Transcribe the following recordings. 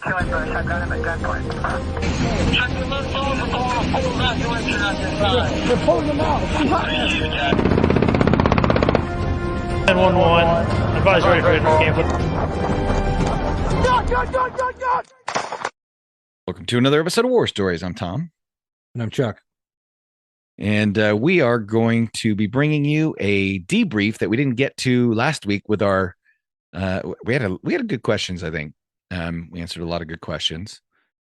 killing bush. I've got him at gunpoint. They're pulling them out. 911. Advise ready for camp. Welcome to another episode of War Stories. I'm Tom. And I'm Chuck. And we are going to be bringing you a debrief that we didn't get to last week with our we had good questions, I think. We answered a lot of good questions.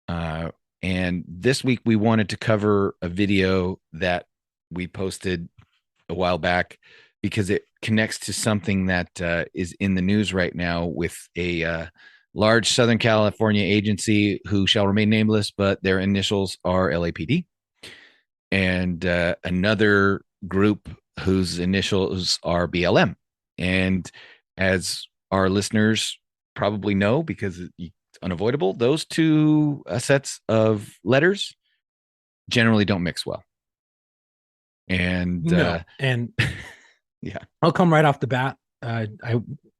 And this week we wanted to cover a video that we posted a while back because it connects to something that is in the news right now with a large Southern California agency who shall remain nameless, but their initials are LAPD. And another group whose initials are BLM. And as our listeners probably know, because it's unavoidable, those two sets of letters generally don't mix well. And yeah, I'll come right off the bat. I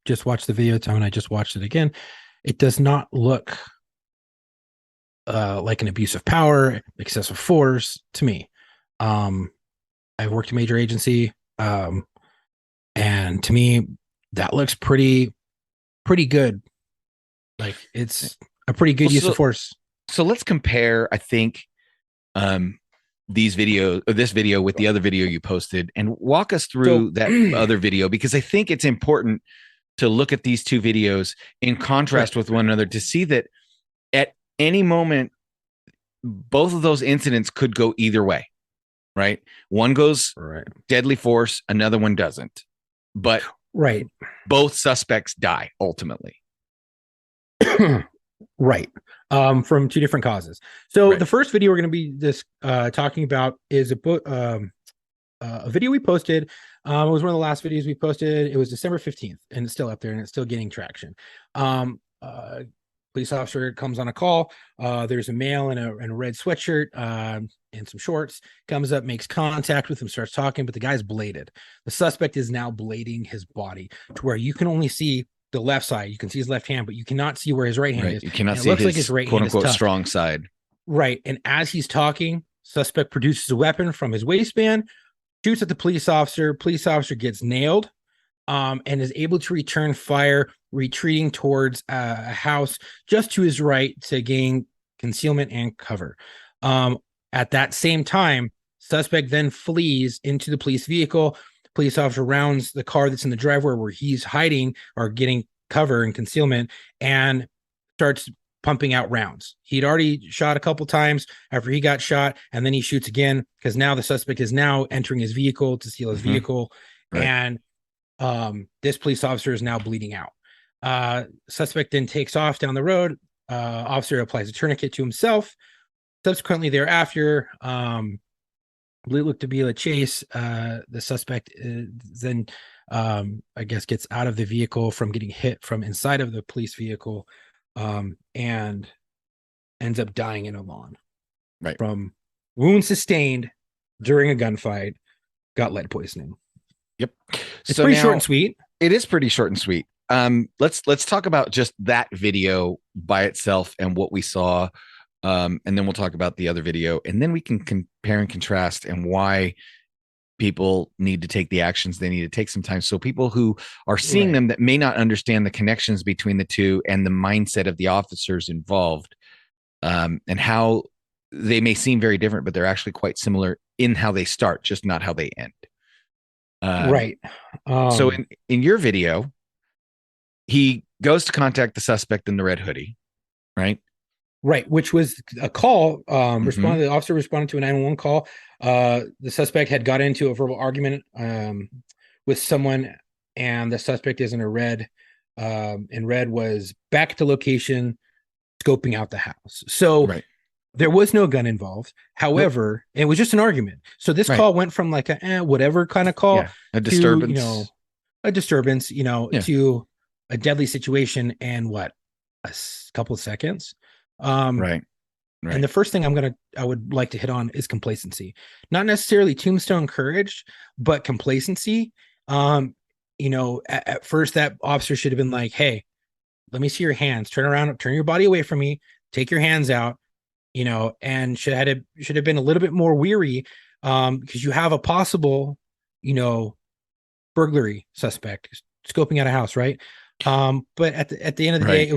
just watched the video, Tom, and I just watched it again. It does not look like an abuse of power, excessive force to me. I've worked a major agency, and to me, that looks pretty good. Like it's a pretty good use of force. So let's compare, I think, this video with the other video you posted, and walk us through that other video, because I think it's important to look at these two videos in contrast with one another to see that at any moment, both of those incidents could go either way. Right. One goes deadly force. Another one doesn't. But both suspects die ultimately. Right. From two different causes. So the first video we're going to be talking about is a video we posted. It was one of the last videos we posted. It was December 15th, and it's still up there, and it's still getting traction. Police officer comes on a call. There's a male in a red sweatshirt and some shorts, comes up, makes contact with him, starts talking, but the guy's bladed. The suspect is now blading his body to where you can only see the left side. You can see his left hand, but you cannot see where his right hand is. You cannot see his right quote unquote strong side. Right. And as he's talking, suspect produces a weapon from his waistband, shoots at the police officer. Police officer gets nailed and is able to return fire, retreating towards a house just to his right to gain concealment and cover. At that same time, suspect then flees into the police vehicle. Police officer rounds the car that's in the driveway where he's hiding or getting cover and concealment and starts pumping out rounds. He'd already shot a couple times after he got shot, and then he shoots again because now the suspect is now entering his vehicle to steal his vehicle. And this police officer is now bleeding out. Suspect then takes off down the road. Officer applies a tourniquet to himself. Subsequently thereafter, it looked to be a chase. The suspect then, I guess, gets out of the vehicle from getting hit from inside of the police vehicle and ends up dying in a lawn. Right. From wounds sustained during a gunfight, got lead poisoning. Yep. It's pretty short and sweet. It is pretty short and sweet. Let's talk about just that video by itself and what we saw. And then we'll talk about the other video, and then we can compare and contrast and why people need to take the actions they need to take sometimes. So people who are seeing them that may not understand the connections between the two and the mindset of the officers involved, and how they may seem very different, but they're actually quite similar in how they start, just not how they end. So in your video, he goes to contact the suspect in the red hoodie, right? Right, which was a call. The officer responded to a 911 call. The suspect had got into a verbal argument with someone, and the suspect is in a red. And red was back at the location, scoping out the house. So there was no gun involved. However, it was just an argument. So this call went from like a whatever kind of call, a disturbance, to a deadly situation in what, a couple of seconds. Right. And the first thing I would like to hit on is complacency. Not necessarily tombstone courage, but complacency. At first that officer should have been like, hey, let me see your hands. Turn around, turn your body away from me. Take your hands out. And should have been a little bit more weary, because you have a possible, burglary suspect scoping out a house, right? But at the end of the day,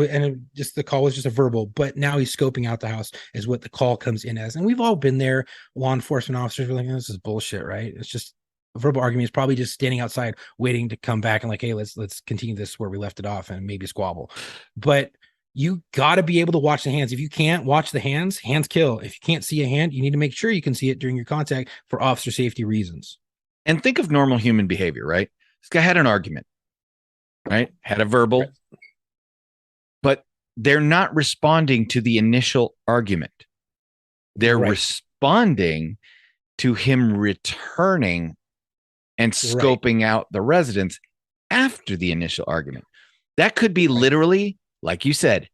the call was just a verbal. But now he's scoping out the house, is what the call comes in as. And we've all been there. Law enforcement officers were like, "This is bullshit," right? It's just a verbal argument. Is probably just standing outside waiting to come back and like, "Hey, let's continue this where we left it off," and maybe squabble. But you got to be able to watch the hands. If you can't watch the hands kill. If you can't see a hand, you need to make sure you can see it during your contact for officer safety reasons. And think of normal human behavior, right? This guy had an argument, right? Had a verbal, right, but they're not responding to the initial argument. They're responding to him returning and scoping out the residence after the initial argument. That could be literally, like you said,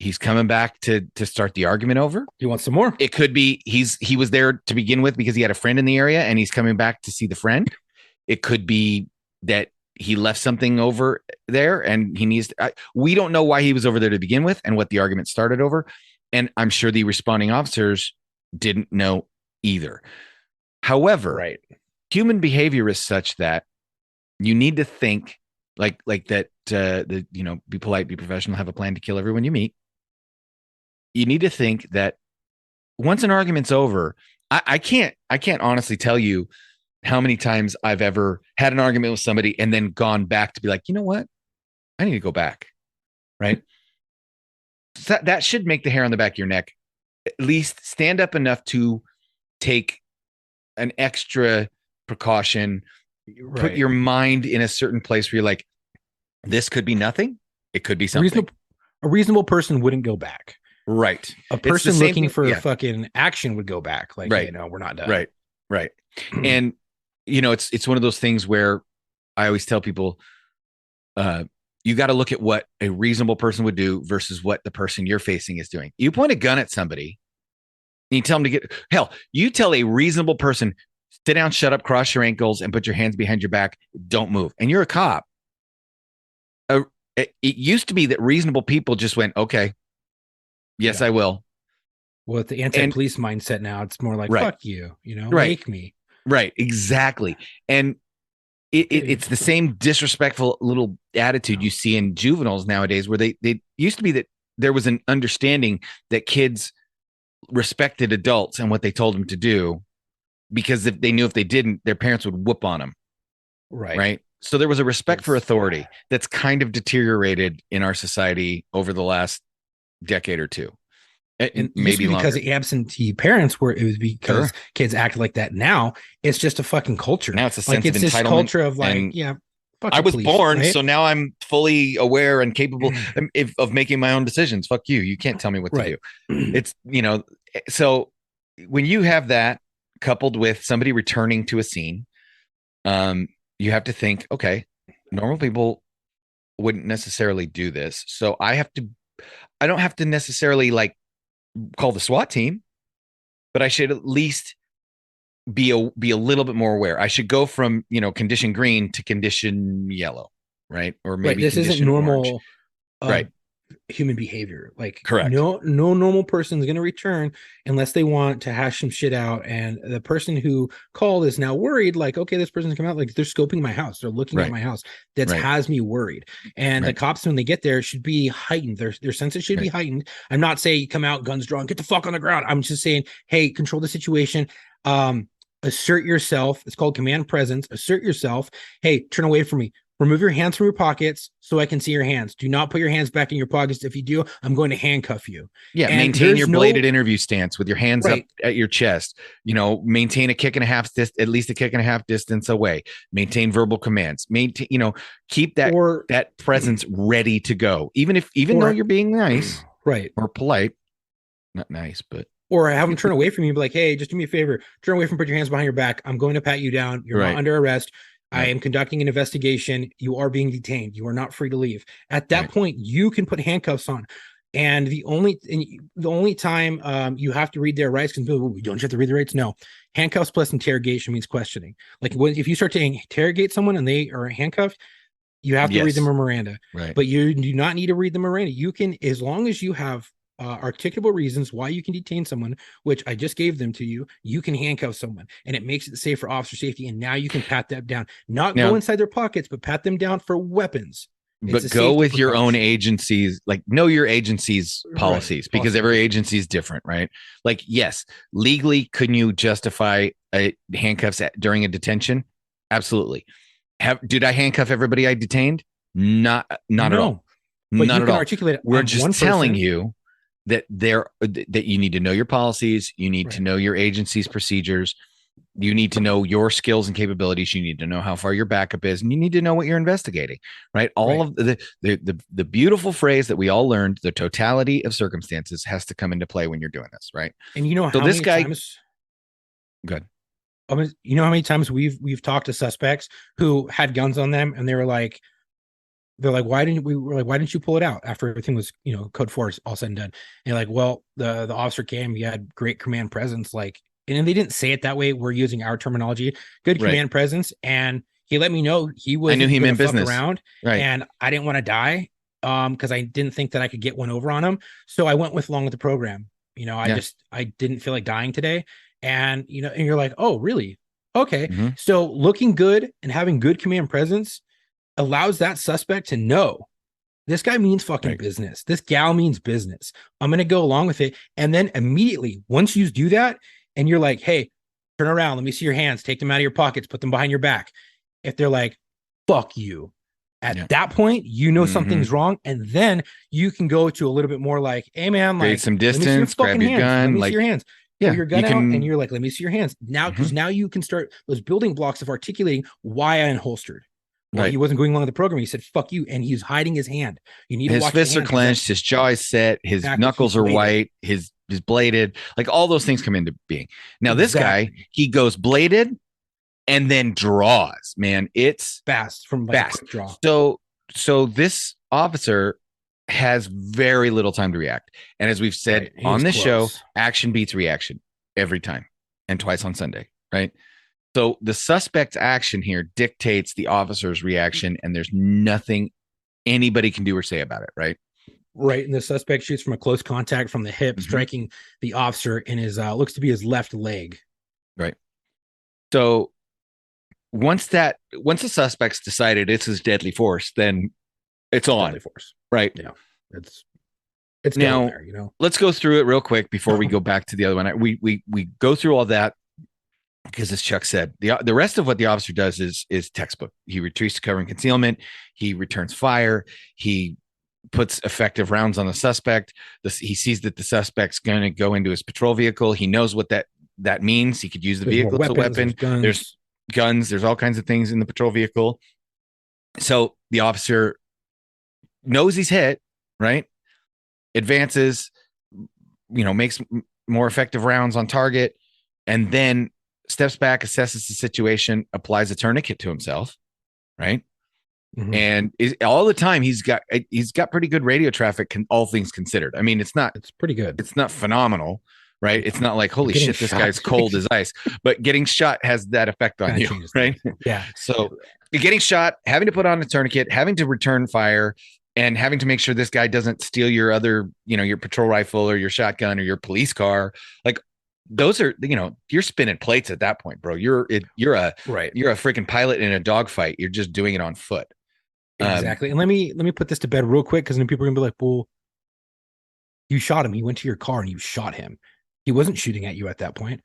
he's coming back to start the argument over. He wants some more. It could be he was there to begin with because he had a friend in the area and he's coming back to see the friend. It could be that he left something over there and he needs to, we don't know why he was over there to begin with and what the argument started over. And I'm sure the responding officers didn't know either. However, human behavior is such that you need to think like that, be polite, be professional, have a plan to kill everyone you meet. You need to think that once an argument's over, I can't honestly tell you how many times I've ever had an argument with somebody and then gone back to be like, you know what? I need to go back. Right. So that should make the hair on the back of your neck at least stand up enough to take an extra precaution, put your mind in a certain place where you're like, this could be nothing. It could be something. A reasonable person wouldn't go back. Right. A person looking for fucking action would go back. Like, we're not done. Right. And, it's one of those things where I always tell people, you got to look at what a reasonable person would do versus what the person you're facing is doing. You point a gun at somebody and you tell them you tell a reasonable person, sit down, shut up, cross your ankles and put your hands behind your back. Don't move. And you're a cop. It used to be that reasonable people just went, okay, yes, I will. Well, with the anti-police mindset now, it's more like, fuck you, make me. Right, exactly. And it's the same disrespectful little attitude you see in juveniles nowadays, where they used to be that there was an understanding that kids respected adults and what they told them to do, because if they knew if they didn't, their parents would whoop on them. Right. So there was a respect for authority that's kind of deteriorated in our society over the last decade or two. And maybe because of absentee parents, where it was because kids act like that. Now it's just a fucking culture. Now it's a sense of entitlement. This culture of like, I was born, so now I'm fully aware and capable of making my own decisions. Fuck you. You can't tell me what to do. It's, so when you have that coupled with somebody returning to a scene, you have to think, okay, normal people wouldn't necessarily do this. So I don't have to necessarily like call the SWAT team, but I should at least be a little bit more aware. I should go from, condition green to condition yellow, right? Or maybe this isn't normal, right? Human behavior. Like, correct. No normal person is going to return unless they want to hash some shit out. And the person who called is now worried, like, okay, this person's come out, like they're scoping my house, they're looking at my house. That has me worried. And the cops, when they get there, should be heightened. Their senses should be heightened. I'm not saying come out, guns drawn, get the fuck on the ground. I'm just saying, hey, control the situation. Assert yourself. It's called command presence. Assert yourself. Hey, turn away from me. Remove your hands from your pockets so I can see your hands. Do not put your hands back in your pockets. If you do, I'm going to handcuff you. Yeah, and maintain your bladed interview stance with your hands up at your chest. Maintain a kick and a half, at least a kick and a half distance away. Maintain verbal commands. Maintain, keep that presence ready to go. Even though you're being nice, or polite, not nice, but. Or have them turn away from you, be like, hey, just do me a favor. Turn away from, put your hands behind your back. I'm going to pat you down. You're not under arrest. I am conducting an investigation. You are being detained. You are not free to leave. At that point, you can put handcuffs on. And the only time you have to read their rights, because don't you have to read the rights? No. Handcuffs plus interrogation means questioning. Like if you start to interrogate someone and they are handcuffed, You have to read Yes. them a Miranda, Right. but you do not need to read the Miranda. You can, as long as you have articulable reasons why you can detain someone, which I just gave them to you, you can handcuff someone, and it makes it safe for officer safety. And now you can pat them down, not go Now, inside their pockets, but pat them down for weapons. It's but a go safety with your own precaution. agencies, like know your agency's policies, because Policy. every agency is different, right? Like, yes, legally, couldn't you justify handcuffs during a detention? Absolutely. Did I handcuff everybody I detained? Not at No, all. but Not you at can all. articulate it We're on just one telling person. you that that you need to know your policies, you need to Right. know your agency's procedures, you need to know your skills and capabilities, you need to know how far your backup is, and you need to know what you're investigating, right? All Right. of the beautiful phrase that we all learned, the totality of circumstances, has to come into play when you're doing this, right? And you know So how this many guy, times good. you know how many times we've talked to suspects who had guns on them, and they're like, why didn't we? We're like, why didn't you pull it out after everything was, code 4 is all said and done? And you're like, well, the officer came, he had great command presence, like, and they didn't say it that way. We're using our terminology, good Right. command presence, and he let me know he was. I knew he gonna meant fuck business. around, Right. and I didn't want to die, because I didn't think that I could get one over on him, so I went with along with the program. I didn't feel like dying today, and and you're like, oh, really? Okay, Mhm. so looking good and having good command presence allows that suspect to know this guy means fucking Right. business. This gal means business. I'm going to go along with it. And then immediately, once you do that, and you're like, hey, turn around, let me see your hands, take them out of your pockets, put them behind your back. If they're like, fuck you, at that point, something's wrong. And then you can go to a little bit more like, hey, man, Create like, some let me see your distance, grab fucking your hands. Let gun, me see like, your hands. yeah, Pull your gun you out, can. and you're like, let me see your hands. Now, because now you can start those building blocks of articulating why I unholstered. Well, Right. he wasn't going along with the program. He said, fuck you. And he's hiding his hand. You need to His watch fists your are hand, clenched, his jaw is set, his Exactly. knuckles He's are bladed. white, his bladed, like all those things come into being. Now, this guy, Exactly. he goes bladed and then draws, man. It's fast from like fast. a quick draw. So this officer has very little time to react. And as we've said Right. He on was this show, close. action beats reaction every time, and twice on Sunday, right? So the suspect's action here dictates the officer's reaction, and there's nothing anybody can do or say about it, right? Right. And the suspect shoots from a close contact from the hip, striking the officer in his looks to be his left leg. Right. So once the suspect's decided it's his deadly force, then it's on. Deadly force. Right. Yeah. It's now going there, Let's go through it real quick before we go back to the other one. We go through all that because, as Chuck said, the rest of what the officer does is textbook. He retreats to cover and concealment. He returns fire. He puts effective rounds on the suspect. He sees that the suspect's going to go into his patrol vehicle. He knows what that means. He could use the vehicle as a weapon. There's guns. There's all kinds of things in the patrol vehicle. So the officer knows he's hit, right? Advances, makes more effective rounds on target, and then steps back, assesses the situation, applies a tourniquet to himself, right? And all the time he's got pretty good radio traffic, all things considered. I mean, it's pretty good. It's not phenomenal, right? It's not like, holy shit, this guy's cold as ice, but getting shot has that effect on you, right? Yeah. So getting shot, having to put on a tourniquet, having to return fire, and having to make sure this guy doesn't steal your other, your patrol rifle or your shotgun or your police car. Like, those are, you're spinning plates at that point, bro. You're a freaking pilot in a dogfight. You're just doing it on foot. Exactly. And let me put this to bed real quick, because then people are gonna be like, well, you shot him. He went to your car and you shot him. He wasn't shooting at you at that point.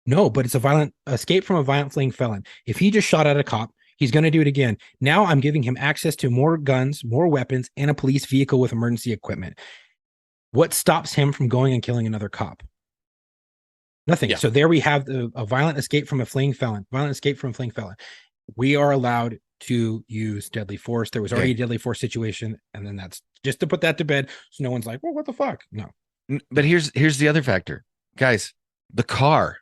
No, but it's a violent escape from a violent fleeing felon. If he just shot at a cop, he's going to do it again. Now I'm giving him access to more guns, more weapons, and a police vehicle with emergency equipment. What stops him from going and killing another cop? Nothing. Yeah. So there we have a violent escape from a fleeing felon. We are allowed to use deadly force. There was already a deadly force situation, and then that's just to put that to bed, so no one's like, well, what the fuck? No. But here's the other factor, guys. The car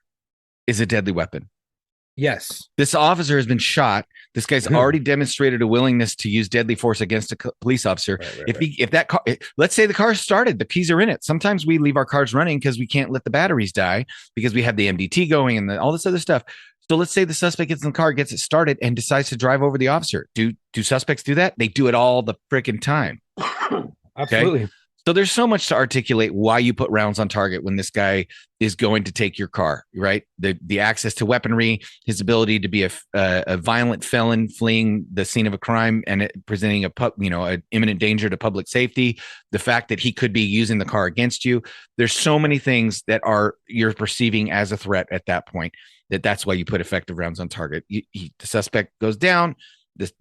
is a deadly weapon. Yes. This officer has been shot. This guy's already demonstrated a willingness to use deadly force against a police officer. If that car, let's say the car started, the keys are in it. Sometimes we leave our cars running because we can't let the batteries die because we have the MDT going and all this other stuff. So let's say the suspect gets in the car, gets it started, and decides to drive over the officer. Do suspects do that? They do it all the freaking time. Absolutely. Okay? So there's so much to articulate why you put rounds on target when this guy is going to take your car, right? The access to weaponry, his ability to be a violent felon fleeing the scene of a crime and presenting an imminent danger to public safety, the fact that he could be using the car against you. There's so many things that you're perceiving as a threat at that point that's why you put effective rounds on target. The suspect goes down.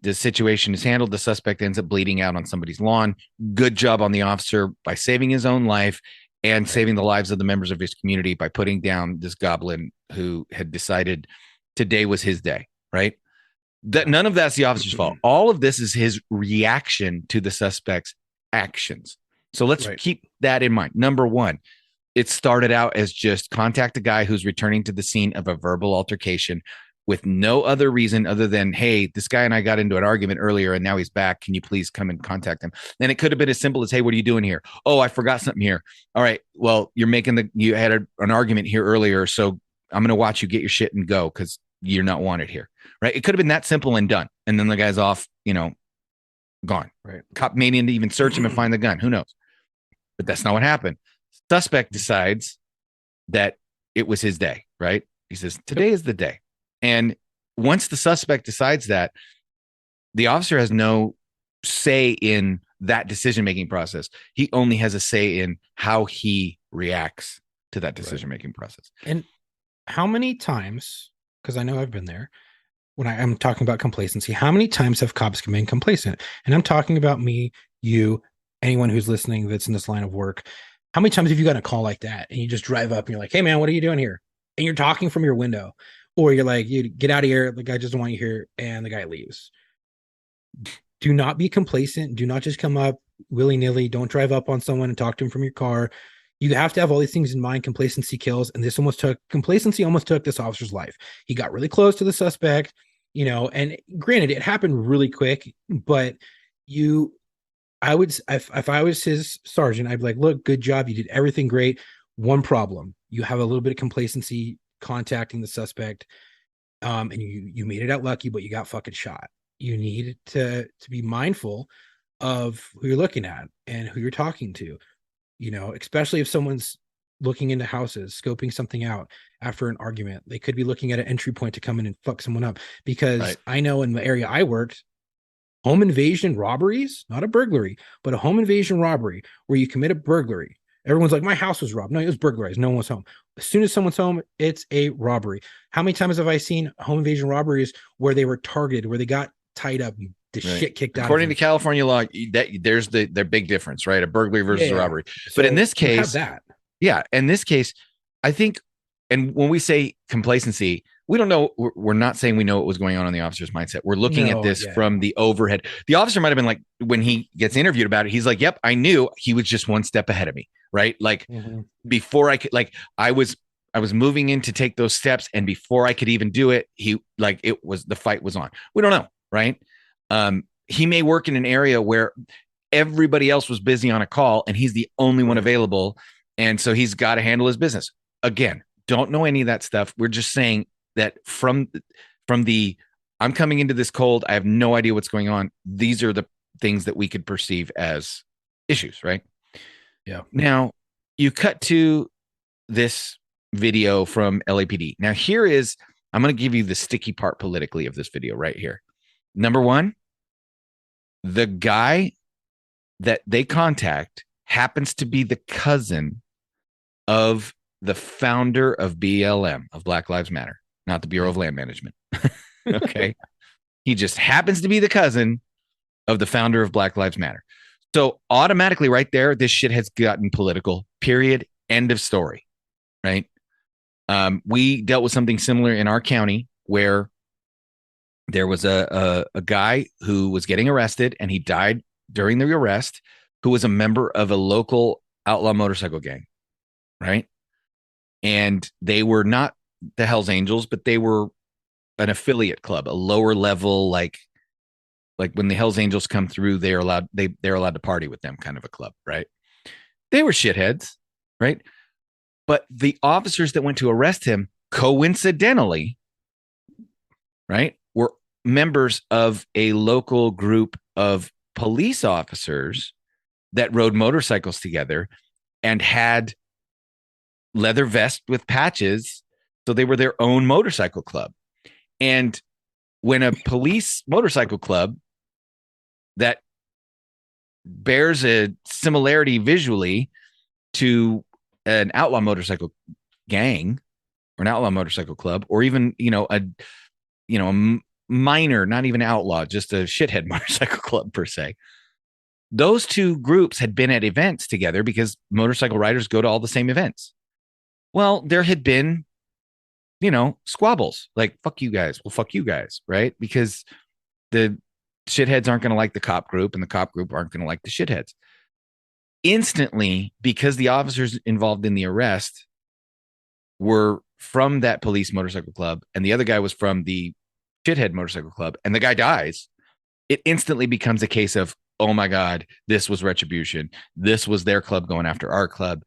The situation is handled. The suspect ends up bleeding out on somebody's lawn. Good job on the officer by saving his own life and saving the lives of the members of his community by putting down this goblin who had decided today was his day, right? That none of that's the officer's fault. All of this is his reaction to the suspect's actions. So let's keep that in mind. Number one, it started out as just contact a guy who's returning to the scene of a verbal altercation with no other reason other than, hey, this guy and I got into an argument earlier and now he's back. Can you please come and contact him? Then it could have been as simple as, hey, what are you doing here? Oh, I forgot something here. All right. Well, you had an argument here earlier. So I'm going to watch you get your shit and go because you're not wanted here. Right. It could have been that simple and done. And then the guy's off, gone. Right. Cop may need to even search him and find the gun. Who knows? But that's not what happened. Suspect decides that it was his day. Right. He says, today is the day. And once the suspect decides that, the officer has no say in that decision-making process. He only has a say in how he reacts to that decision-making process. And how many times, because I know I've been there, when I'm talking about complacency, how many times have cops been complacent? And I'm talking about me, you, anyone who's listening that's in this line of work. How many times have you gotten a call like that and you just drive up and you're like, hey, man, what are you doing here? And you're talking from your window. Or you're like, you get out of here. The guy doesn't want you here. And the guy leaves. Do not be complacent. Do not just come up willy-nilly. Don't drive up on someone and talk to him from your car. You have to have all these things in mind. Complacency kills. And complacency almost took this officer's life. He got really close to the suspect, and granted, it happened really quick, but if I was his sergeant, I'd be like, look, good job. You did everything great. One problem. You have a little bit of complacency contacting the suspect, and you made it out lucky, but you got fucking shot. You need to be mindful of who you're looking at and who you're talking to, especially if someone's looking into houses, scoping something out after an argument. They could be looking at an entry point to come in and fuck someone up, because I know in the area I worked, home invasion robberies, not a burglary, but a home invasion robbery where you commit a burglary. Everyone's like, my house was robbed. No, it was burglarized. No one was home. As soon as someone's home, it's a robbery. How many times have I seen home invasion robberies where they were targeted, where they got tied up, shit kicked out? According to California law, there's their big difference, right? A burglary versus a robbery. So but in this case, in this case, I think, and when we say complacency, we don't know. We're not saying we know what was going on in the officer's mindset. We're looking at this from the overhead. The officer might have been like, when he gets interviewed about it, he's like, yep, I knew he was just one step ahead of me. Right. Like before I could, I was moving in to take those steps. And before I could even do it, the fight was on. We don't know. Right. He may work in an area where everybody else was busy on a call and he's the only one available. And so he's got to handle his business. Again, don't know any of that stuff. We're just saying that from the, I'm coming into this cold, I have no idea what's going on. These are the things that we could perceive as issues. Right. Yeah. Now you cut to this video from LAPD. Now I'm going to give you the sticky part politically of this video right here. Number one, the guy that they contact happens to be the cousin of the founder of BLM, of Black Lives Matter, not the Bureau of Land Management. Okay. He just happens to be the cousin of the founder of Black Lives Matter. So automatically right there, this shit has gotten political, period. End of story. Right. We dealt with something similar in our county where there was a guy who was getting arrested and he died during the arrest, who was a member of a local outlaw motorcycle gang. Right. And they were not the Hells Angels, but they were an affiliate club, a lower level, like when the Hells Angels come through, they're allowed to party with them, kind of a club, right? They were shitheads, right? But the officers that went to arrest him, coincidentally, right, were members of a local group of police officers that rode motorcycles together and had leather vests with patches. So they were their own motorcycle club. And when a police motorcycle club that bears a similarity visually to an outlaw motorcycle gang or an outlaw motorcycle club, or even, a minor, not even outlaw, just a shithead motorcycle club per se. Those two groups had been at events together because motorcycle riders go to all the same events. Well, there had been, squabbles, like, fuck you guys. Well, fuck you guys, right? Because the shitheads aren't going to like the cop group and the cop group aren't going to like the shitheads. Instantly, because the officers involved in the arrest were from that police motorcycle club and the other guy was from the shithead motorcycle club, and the guy dies, it instantly becomes a case of, oh my God, this was retribution. This was their club going after our club.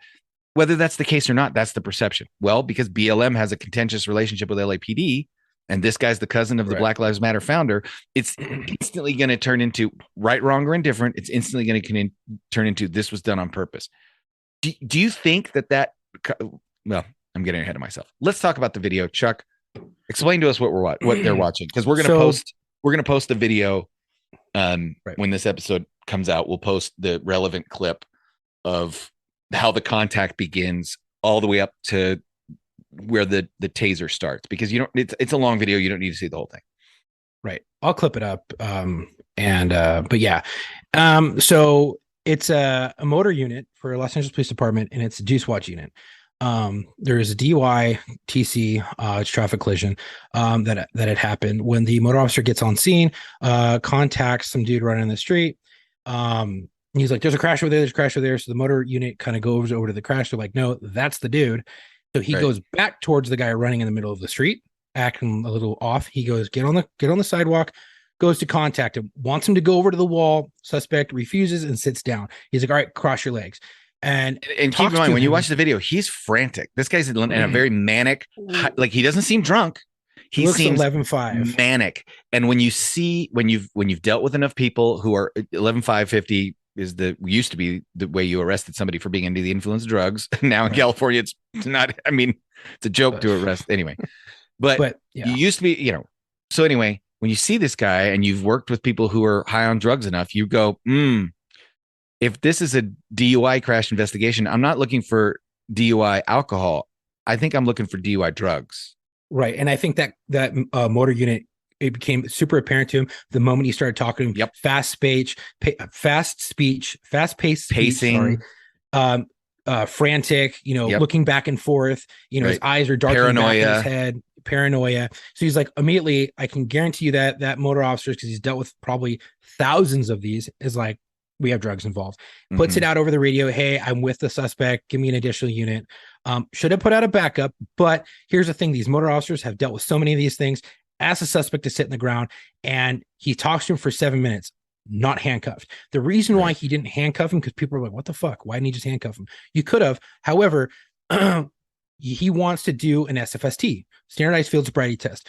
Whether that's the case or not, that's the perception. Well, because BLM has a contentious relationship with LAPD, and this guy's the cousin of the Black Lives Matter founder, it's instantly going to turn into right, wrong, or indifferent. It's instantly going to turn into this was done on purpose. Do you think that well, I'm getting ahead of myself. Let's talk about the video. Chuck, explain to us what they're watching, because we're going to post the video when this episode comes out. We'll post the relevant clip of how the contact begins all the way up to where the taser starts, because it's a long video. You don't need to see the whole thing. Right. I'll clip it up. But yeah. So it's a motor unit for Los Angeles Police Department, and it's a Juice Watch unit. There's a DUI TC, it's traffic collision, that had happened. When the motor officer gets on scene, contacts some dude running in the street. He's like, there's a crash over there. There's a crash over there. So the motor unit kind of goes over to the crash. They're like, no, that's the dude. So he goes back towards the guy running in the middle of the street, acting a little off. He goes, get on the sidewalk, goes to contact him, wants him to go over to the wall. Suspect refuses and sits down. He's like, all right, cross your legs. And keep in mind, when you watch the video, he's frantic. This guy's in a very manic, like, he doesn't seem drunk. He seems 11.5 manic. And when you've dealt with enough people who are 11.5, used to be the way you arrested somebody for being under the influence of drugs. Now in California, it's not, it's a joke to arrest anyway, but you used to be, so anyway, when you see this guy and you've worked with people who are high on drugs enough, you go, if this is a DUI crash investigation, I'm not looking for DUI alcohol. I think I'm looking for DUI drugs. Right. And I think that motor unit, it became super apparent to him the moment he started talking to him. Yep. Fast-paced pacing, frantic, looking back and forth, his eyes are darting back in his head, paranoia. So he's like, immediately, I can guarantee you that motor officers, because he's dealt with probably thousands of these, is like, we have drugs involved. Puts it out over the radio. Hey, I'm with the suspect. Give me an additional unit. Should have put out a backup. But here's the thing. These motor officers have dealt with so many of these things. Ask the suspect to sit in the ground, and he talks to him for 7 minutes, not handcuffed. The reason why he didn't handcuff him, because people are like, what the fuck? Why didn't he just handcuff him? You could have. However, he wants to do an SFST, standardized field sobriety test.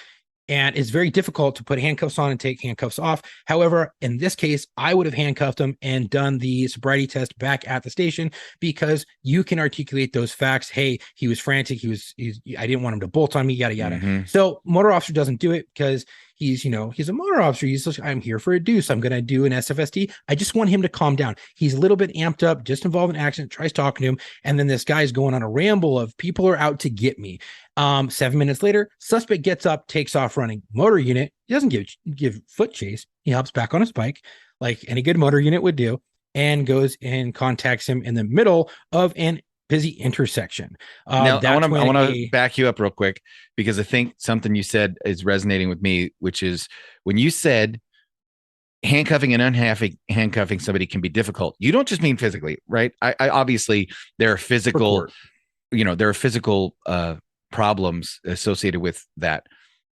And it's very difficult to put handcuffs on and take handcuffs off. However, in this case, I would have handcuffed him and done the sobriety test back at the station, because you can articulate those facts. Hey, he was frantic. I didn't want him to bolt on me, yada, yada. So motor officer doesn't do it because he's a motor officer. He's like, I'm here for a deuce. I'm going to do an SFST. I just want him to calm down. He's a little bit amped up, just involved in an accident, tries talking to him. And then this guy's going on a ramble of people are out to get me. 7 minutes later, suspect gets up, takes off running. Motor unit, he doesn't give foot chase. He hops back on his bike like any good motor unit would do, and goes and contacts him in the middle of an busy intersection. Now, I want to back you up real quick, because I think something you said is resonating with me, which is when you said handcuffing and unhandcuffing somebody can be difficult. You don't just mean physically, right? I obviously there are physical, problems associated with that.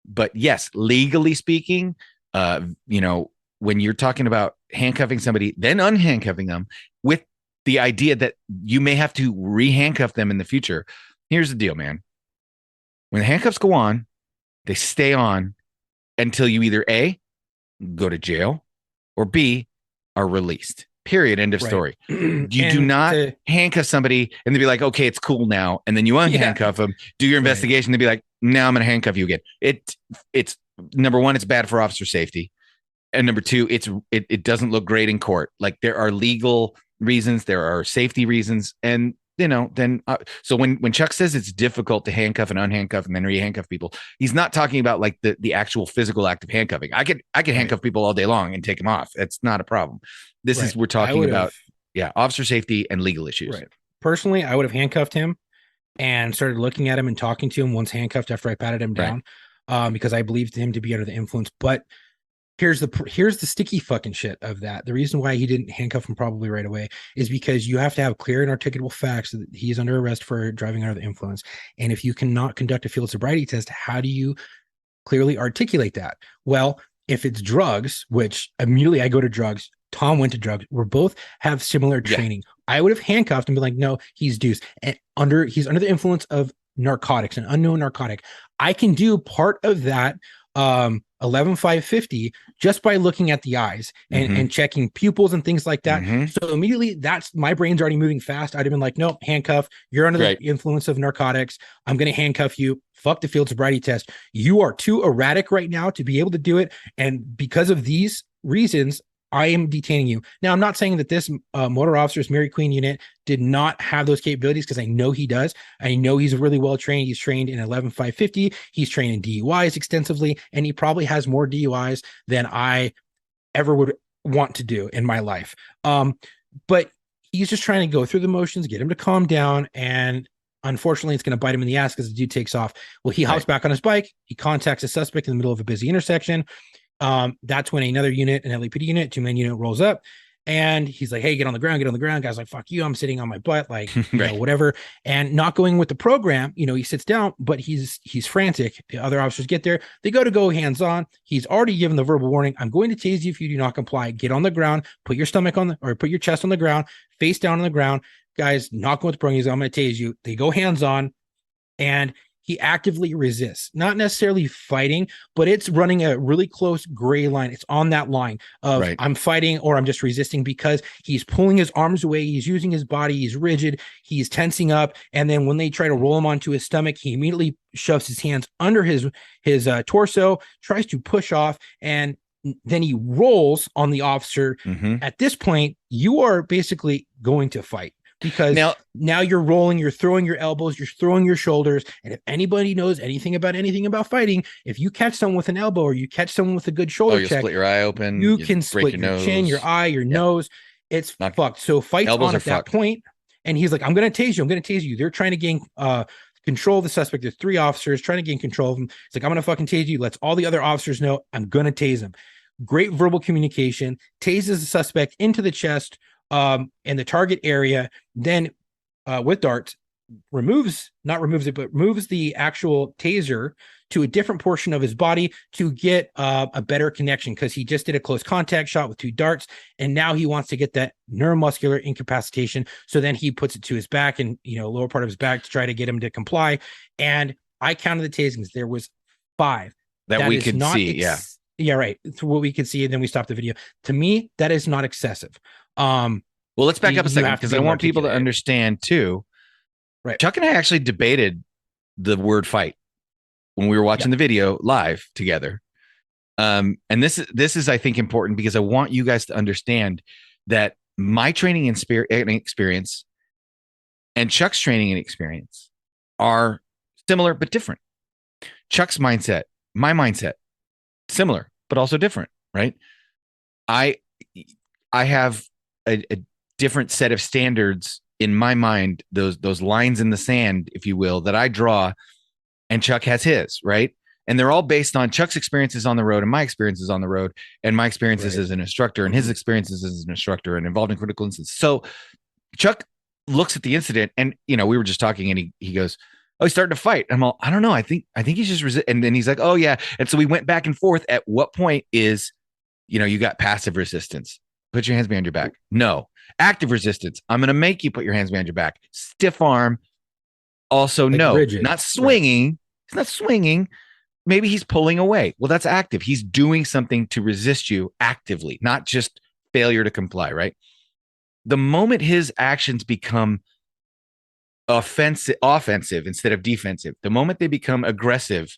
But yes, legally speaking, when you're talking about handcuffing somebody, then unhandcuffing them with the idea that you may have to re-handcuff them in the future. Here's the deal, man. When the handcuffs go on, they stay on until you either A, go to jail, or B, are released. Period. End of story. You do not handcuff somebody and they'd be like, okay, it's cool now. And then you unhandcuff them, do your investigation. They'd be like, now I'm going to handcuff you again. It's number one, it's bad for officer safety. And number two, it doesn't look great in court. Like there are legal reasons, there are safety reasons. And so when Chuck says it's difficult to handcuff and unhandcuff and then re-handcuff people, he's not talking about like the actual physical act of handcuffing. I could handcuff people all day long and take them off. It's not a problem. We're talking about officer safety and legal issues. Right. Personally, I would have handcuffed him and started looking at him and talking to him once handcuffed after I patted him down, because I believed him to be under the influence. But here's the sticky fucking shit of that. The reason why he didn't handcuff him probably right away is because you have to have clear and articulable facts that he's under arrest for driving under the influence. And if you cannot conduct a field sobriety test, how do you clearly articulate that? Well, if it's drugs, which immediately I go to drugs, Tom went to drugs. We both have similar training. I would have handcuffed and been like, no, he's deuce. And he's under the influence of narcotics, an unknown narcotic. I can do part of that 11,550 just by looking at the eyes and checking pupils and things like that. So immediately my brain's already moving fast. I'd have been like, nope, handcuff. You're under the influence of narcotics. I'm going to handcuff you. Fuck the field sobriety test. You are too erratic right now to be able to do it. And because of these reasons, I am detaining you. Now, I'm not saying that this motor officer's Mary Queen unit did not have those capabilities, because I know he does. I know he's really well trained. He's trained in 11,550. He's trained in DUIs extensively, and he probably has more DUIs than I ever would want to do in my life. But he's just trying to go through the motions, get him to calm down, and unfortunately, it's going to bite him in the ass because the dude takes off. Well, he hops back on his bike. He contacts a suspect in the middle of a busy intersection. That's when another unit, an LAPD unit, two-man unit, rolls up, and he's like, hey, get on the ground. Guy's like, fuck you, I'm sitting on my butt, like, whatever. And not going with the program, he sits down, but he's frantic. The other officers get there, they go hands on. He's already given the verbal warning, I'm going to tase you if you do not comply. Get on the ground, put your chest on the ground, face down on the ground. Guys, not going with the program. He's like, I'm going to tase you. They go hands on, and he actively resists, not necessarily fighting, but it's running a really close gray line. It's on that line of I'm fighting or I'm just resisting, because he's pulling his arms away. He's using his body. He's rigid. He's tensing up. And then when they try to roll him onto his stomach, he immediately shoves his hands under his torso, tries to push off, and then he rolls on the officer. At this point, you are basically going to fight. Because now you're rolling, you're throwing your elbows, you're throwing your shoulders. And if anybody knows anything about fighting, if you catch someone with an elbow or you catch someone with a good shoulder check, split your eye open, you can split your chin, your eye, your nose. It's fucked. So fight's on at that point. And he's like, I'm going to tase you. They're trying to gain control of the suspect. There's three officers trying to gain control of him. It's like, I'm going to fucking tase you. Lets all the other officers know I'm going to tase him. Great verbal communication. Tases the suspect into the chest, in the target area, then with darts, removes the actual taser to a different portion of his body to get a better connection, because he just did a close contact shot with two darts, and now he wants to get that neuromuscular incapacitation. So then he puts it to his back and lower part of his back to try to get him to comply. And I counted the tasings. There was 5 that we could see. Yeah, right. It's what we could see, and then we stopped the video. To me, that is not excessive. Well, let's back up a second, because I want people to understand too. Right. Chuck and I actually debated the word fight when we were watching the video live together. And this is, I think, important, because I want you guys to understand that my training and experience and Chuck's training and experience are similar but different. Chuck's mindset, my mindset, similar but also different, right? I have a different set of standards in my mind, those lines in the sand, if you will, that I draw, and Chuck has his, right? And they're all based on Chuck's experiences on the road and my experiences on the road, and my experiences as an instructor and his experiences as an instructor and involved in critical incidents. So Chuck looks at the incident, and we were just talking, and he goes, Oh, he's starting to fight. I'm all, I don't know. I think he's just resist. And then he's like, oh yeah. And so we went back and forth. At what point is, you got passive resistance. Put your hands behind your back. No. Active resistance. I'm going to make you put your hands behind your back. Stiff arm. Also, like no. Rigid. Not swinging. Right. He's not swinging. Maybe he's pulling away. Well, that's active. He's doing something to resist you actively, not just failure to comply, right? The moment his actions become offensive instead of defensive, the moment they become aggressive,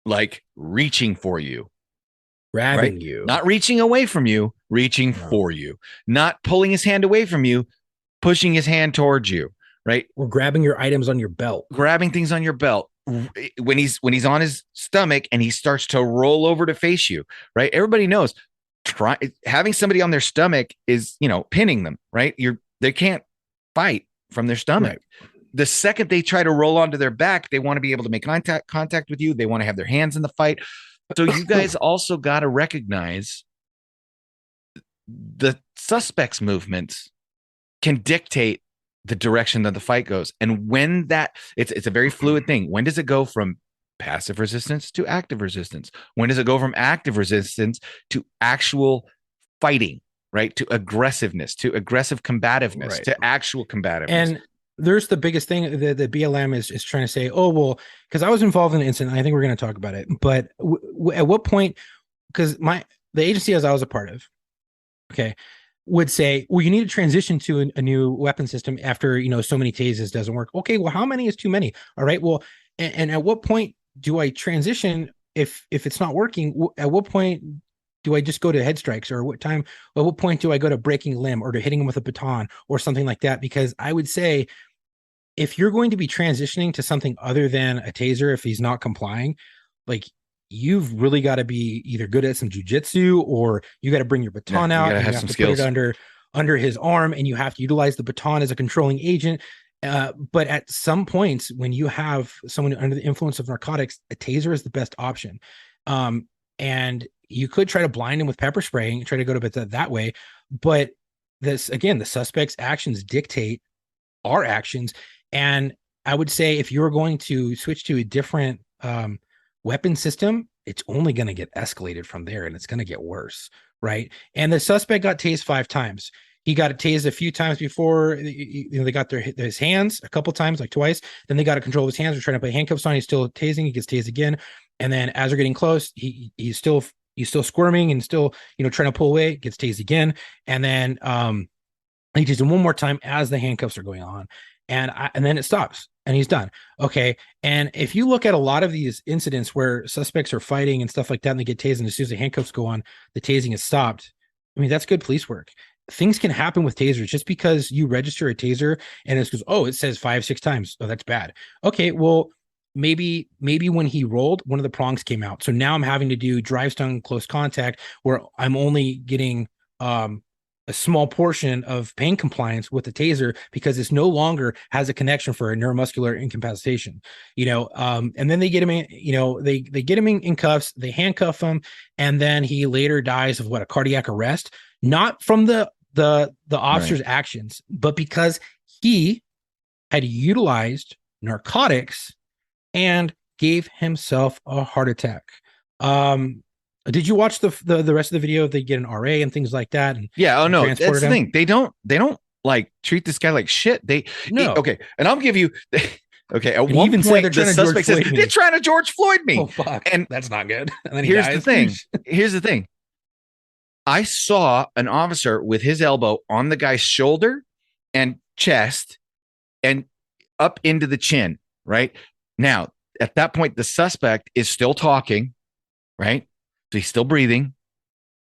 like reaching for you, grabbing you, not reaching away from you, reaching for you, not pulling his hand away from you, pushing his hand towards you, right? Or grabbing your items on your belt, grabbing things on your belt. When he's on his stomach and he starts to roll over to face you, right? Everybody knows having somebody on their stomach is, pinning them, right? They can't fight from their stomach. Right. The second they try to roll onto their back, they want to be able to make contact with you. They want to have their hands in the fight. So you guys also got to recognize the suspect's movements can dictate the direction that the fight goes. And when it's a very fluid thing. When does it go from passive resistance to active resistance? When does it go from active resistance to actual fighting, right? To aggressiveness, to aggressive combativeness, right. To actual combativeness. And there's the biggest thing that the BLM is trying to say, oh, well, because I was involved in an incident. I think we're going to talk about it. But at what point, because the agency as I was a part of, okay, would say, well, you need to transition to a new weapon system after, so many Tases doesn't work. Okay, well, how many is too many? All right, well, and at what point do I transition if it's not working? At what point do I just go to head strikes, or at what point do I go to breaking limb or to hitting him with a baton or something like that? Because I would say, if you're going to be transitioning to something other than a taser, if he's not complying, like, you've really got to be either good at some jujitsu, or you got to bring your baton out. You have to skills. Put it under his arm, and you have to utilize the baton as a controlling agent. But at some points, when you have someone under the influence of narcotics, a taser is the best option. And you could try to blind him with pepper spray and try to go to that way. But this, again, the suspect's actions dictate our actions. And I would say, if you're going to switch to a different weapon system, it's only going to get escalated from there, and it's going to get worse, right? And the suspect got tased 5 times. He got tased a few times before. They got his hands a couple times, like twice. Then they got to control his hands. They're trying to put handcuffs on. He's still tasing. He gets tased again. And then as they're getting close, he's still squirming and still, trying to pull away. Gets tased again. And then he tased him one more time as the handcuffs are going on. And then it stops and he's done. Okay. And if you look at a lot of these incidents where suspects are fighting and stuff like that, and they get tased, and as soon as the handcuffs go on, the tasing is stopped. I mean, that's good police work. Things can happen with tasers. Just because you register a taser and it goes, oh, it says 5-6 times. Oh, that's bad. Okay. Well, maybe when he rolled, one of the prongs came out. So now I'm having to do drive stun close contact, where I'm only getting, a small portion of pain compliance with the taser, because it's no longer has a connection for a neuromuscular incapacitation, and then they get him in, they get him in cuffs, they handcuff him, and then he later dies of a cardiac arrest, not from the officer's actions, but because he had utilized narcotics and gave himself a heart attack. Did you watch the rest of the video? They get an RA and things like that. And yeah. Oh no, that's the thing. They don't like treat this guy like shit. Okay. And I'll give you, okay. At one point, the suspect says, they're trying to George Floyd me. Oh, fuck. And that's not good. And then here's the thing. I saw an officer with his elbow on the guy's shoulder and chest and up into the chin. Right now, at that point, the suspect is still talking. Right. So he's still breathing.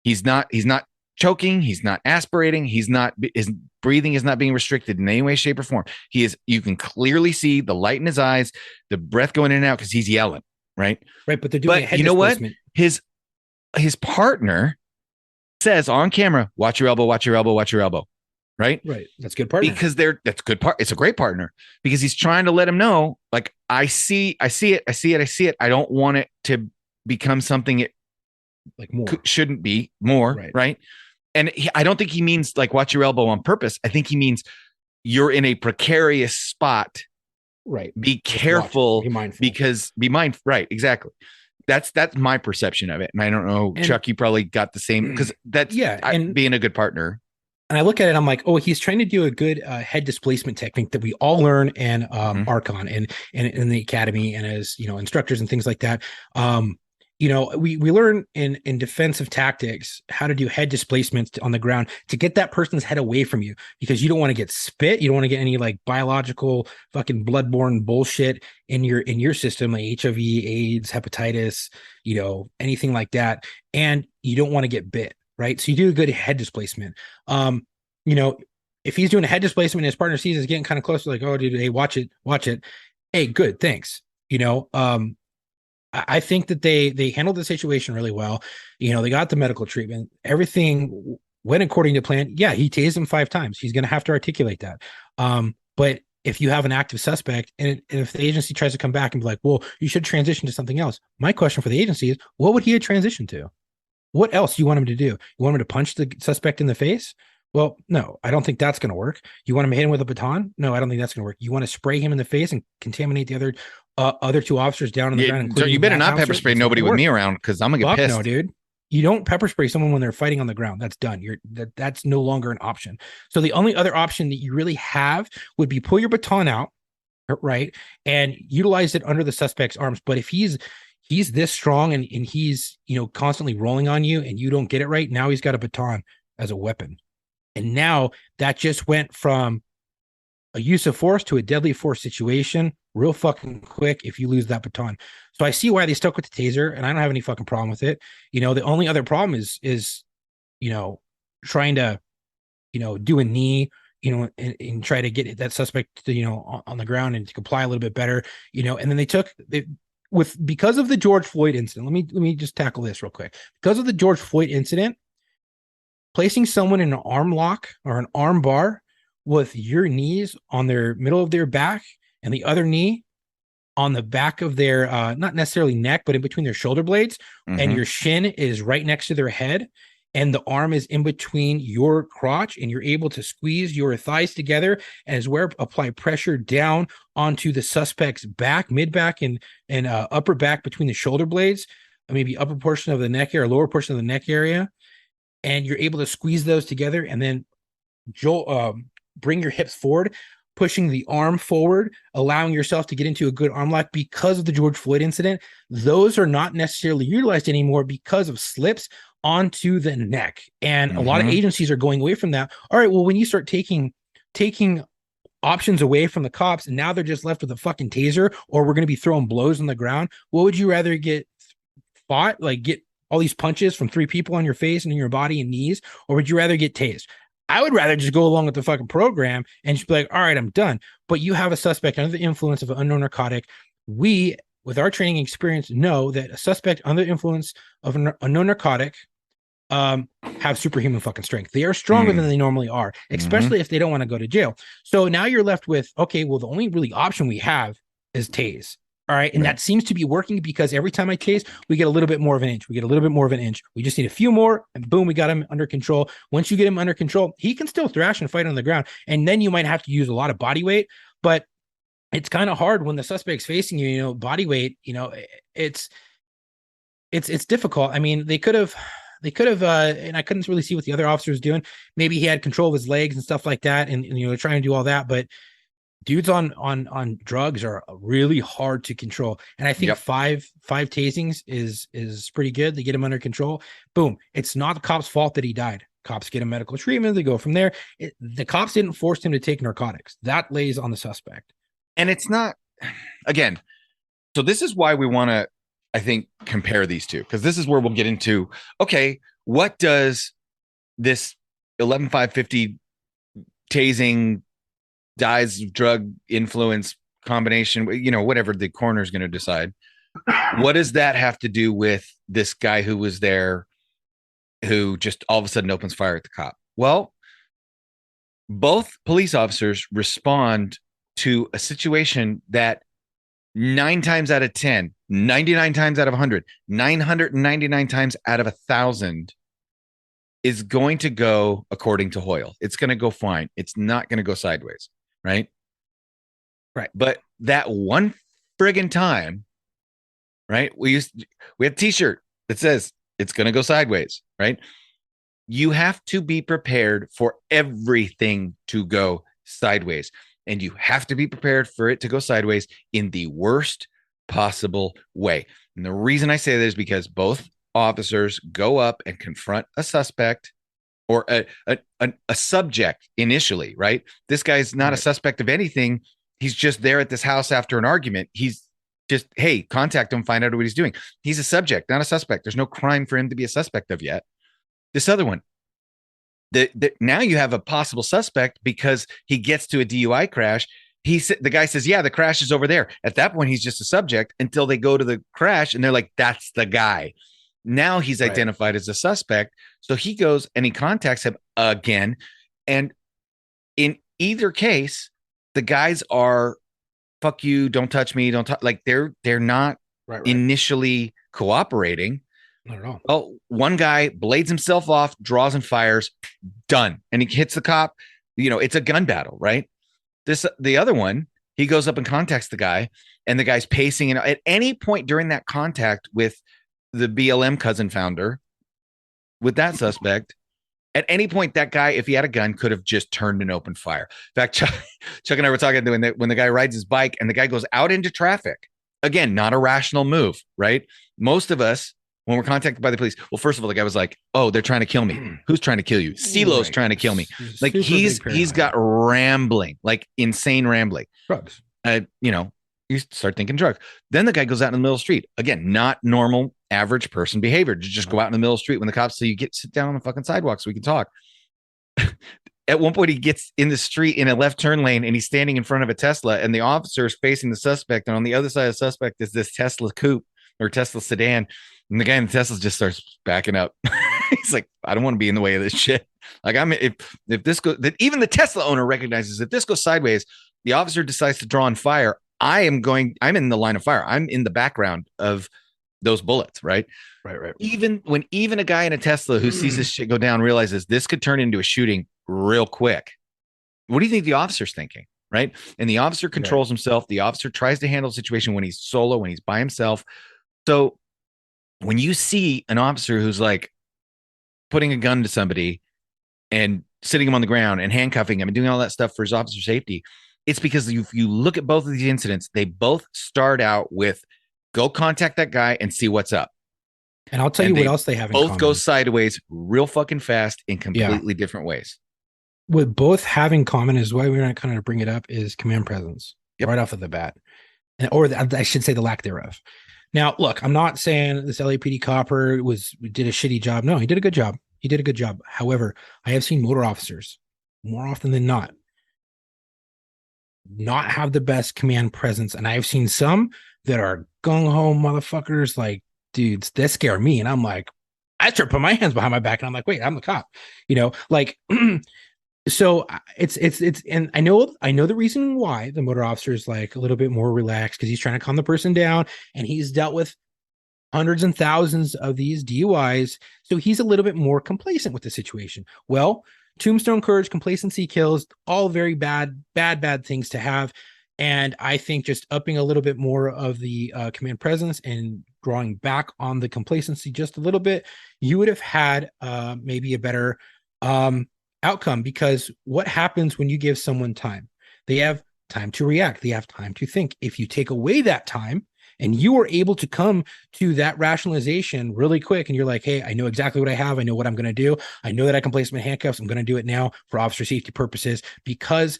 He's not choking. He's not aspirating. His breathing is not being restricted in any way, shape, or form. You can clearly see the light in his eyes, the breath going in and out, because he's yelling. Right. But they're doing you know what? His partner says on camera, watch your elbow, watch your elbow, watch your elbow. Right. That's good partner. Because that's good part. It's a great partner, because he's trying to let him know, like, I see it. I don't want it to become something it more shouldn't be more. Right. And I don't think he means like watch your elbow on purpose. I think he means you're in a precarious spot Right. Be Just careful, be mindful. because be mindful. Right. Exactly. That's my perception of it. And I don't know, And, Chuck, you probably got the same, because that's being a good partner. And I look at it, I'm like, oh, he's trying to do a good head displacement technique that we all learn in Archon and in the academy, and as instructors and things like that. We learn in defensive tactics how to do head displacements on the ground to get that person's head away from you, because you don't want to get spit, you don't want to get any like biological fucking bloodborne bullshit in your system, like HIV, AIDS, hepatitis, anything like that, and you don't want to get bit. Right. So you do a good head displacement. If he's doing a head displacement and his partner sees is getting kind of close, like, oh, dude, hey, watch it. Hey, good. Thanks. I think that they handled the situation really well. They got the medical treatment. Everything went according to plan. Yeah, he tased him 5 times. He's going to have to articulate that. But if you have an active suspect, and if the agency tries to come back and be like, well, you should transition to something else. My question for the agency is, what would he have transitioned to? What else do you want him to do? You want him to punch the suspect in the face? Well, no, I don't think that's going to work. You want him to hit him with a baton? No, I don't think that's going to work. You want to spray him in the face and contaminate the other 2 officers down on the ground? So you better not pepper spray nobody with me around, because I'm going to get pissed. No, dude. You don't pepper spray someone when they're fighting on the ground. That's done. That's no longer an option. So the only other option that you really have would be pull your baton out, right, and utilize it under the suspect's arms. But if he's this strong and he's constantly rolling on you and you don't get it right, now he's got a baton as a weapon. And now that just went from a use of force to a deadly force situation real fucking quick if you lose that baton. So I see why they stuck with the taser, and I don't have any fucking problem with it. The only other problem is trying to do a knee, and try to get that suspect to, on the ground and to comply a little bit better, and then because of the George Floyd incident. Let me just tackle this real quick. Because of the George Floyd incident, placing someone in an arm lock or an arm bar with your knees on their middle of their back and the other knee on the back of their not necessarily neck, but in between their shoulder blades, and your shin is right next to their head, and the arm is in between your crotch, and you're able to squeeze your thighs together and apply pressure down onto the suspect's back, mid back, and upper back between the shoulder blades, maybe upper portion of the neck area, lower portion of the neck area, and you're able to squeeze those together, and then bring your hips forward, pushing the arm forward, allowing yourself to get into a good arm lock. Because of the George Floyd incident, those are not necessarily utilized anymore because of slips onto the neck. And a lot of agencies are going away from that. All right, well, when you start taking options away from the cops, and now they're just left with a fucking taser, or we're going to be throwing blows on the ground, what would you rather get fought, like get all these punches from 3 people on your face and in your body and knees, or would you rather get tased? I would rather just go along with the fucking program and just be like, all right, I'm done. But you have a suspect under the influence of an unknown narcotic. We, with our training experience, know that a suspect under the influence of an unknown narcotic have superhuman fucking strength. They are stronger than they normally are, especially if they don't want to go to jail. So now you're left with, okay, well, the only really option we have is tase. All right. And that seems to be working, because every time I tase, we get a little bit more of an inch. We get a little bit more of an inch. We just need a few more, and boom, we got him under control. Once you get him under control, he can still thrash and fight on the ground. And then you might have to use a lot of body weight, but it's kind of hard when the suspect's facing you, body weight, it's difficult. I mean, they could have, and I couldn't really see what the other officer was doing. Maybe he had control of his legs and stuff like that, and trying to do all that, but dudes on drugs are really hard to control. And I think five tasings is pretty good. They get him under control. Boom. It's not the cop's fault that he died. Cops get him medical treatment. They go from there. The cops didn't force him to take narcotics. That lays on the suspect. And it's not, again, so this is why we want to, I think, compare these two, because this is where we'll get into, okay, what does this 11550 tasing dies of drug influence combination, whatever the coroner's going to decide, what does that have to do with this guy who was there, who just all of a sudden opens fire at the cop? Well, both police officers respond to a situation that 9 times out of 10, 99 times out of 100, 999 times out of 1,000 is going to go according to Hoyle. It's going to go fine. It's not going to go sideways. Right. Right. But that one friggin' time, right? We had a t-shirt that says it's going to go sideways, right? You have to be prepared for everything to go sideways. And you have to be prepared for it to go sideways in the worst possible way. And the reason I say that is because both officers go up and confront a suspect or a subject initially, right? This guy's not a suspect of anything. He's just there at this house after an argument. He's just, hey, contact him, find out what he's doing. He's a subject, not a suspect. There's no crime for him to be a suspect of yet. This other one, now you have a possible suspect because he gets to a DUI crash. The guy says, yeah, the crash is over there. At that point, he's just a subject until they go to the crash and they're like, that's the guy. Now he's identified as a suspect. So he goes and he contacts him again. And in either case, the guys are, fuck you, don't touch me, don't touch. Like they're not initially cooperating. Not at all. Well, one guy blades himself off, draws and fires, done. And he hits the cop. It's a gun battle, right? The other one, he goes up and contacts the guy, and the guy's pacing. And at any point during that contact with the BLM cousin founder, with that suspect, at any point, that guy, if he had a gun, could have just turned and opened fire. In fact, Chuck and I were talking when the guy rides his bike and the guy goes out into traffic. Again, not a rational move, right? Most of us, when we're contacted by the police, well, first of all, the guy was like, "Oh, they're trying to kill me. Who's trying to kill you? CeeLo's trying to kill me." Like he's got rambling, like insane rambling. Drugs. You start thinking drugs. Then the guy goes out in the middle of the street. Again, not normal, average person behavior to just go out in the middle of the street when the cops say sit down on the fucking sidewalk so we can talk. At one point, he gets in the street in a left turn lane and he's standing in front of a Tesla, and the officer is facing the suspect. And on the other side of the suspect is this Tesla coupe or Tesla sedan. And the guy in the Tesla just starts backing up. He's like, I don't want to be in the way of this shit. Like, if this goes, that even the Tesla owner recognizes if this goes sideways, the officer decides to draw on fire. I'm in the line of fire. I'm in the background of those bullets, right? Right. Even a guy in a Tesla who sees this shit go down realizes this could turn into a shooting real quick. What do you think the officer's thinking, right? And the officer controls himself. The officer tries to handle the situation when he's solo, when he's by himself. So when you see an officer who's like putting a gun to somebody and sitting him on the ground and handcuffing him and doing all that stuff for his officer safety, it's because if you look at both of these incidents, they both start out with go contact that guy and see what's up. And I'll tell you what else they have in common. both go sideways real fucking fast in completely different ways. What both have in common is why we're not kind of bring it up is command presence right off of the bat. I should say the lack thereof. Now, look, I'm not saying this LAPD copper did a shitty job. No, he did a good job. However, I have seen motor officers more often than not have the best command presence. And I've seen some that are gung-ho motherfuckers, like, dudes, that scare me. And I'm like, I start putting my hands behind my back and I'm like, wait, I'm the cop, like, so it's, and I know the reason why the motor officer is like a little bit more relaxed because he's trying to calm the person down and he's dealt with hundreds and thousands of these DUIs. So he's a little bit more complacent with the situation. Well, tombstone courage, complacency kills, all very bad things to have. And I think just upping a little bit more of the command presence and drawing back on the complacency just a little bit, you would have had maybe a better outcome. Because what happens when you give someone time? They have time to react. They have time to think. If you take away that time and you are able to come to that rationalization really quick and you're like, hey, I know exactly what I have. I know what I'm going to do. I know that I can place them in handcuffs. I'm going to do it now for officer safety purposes because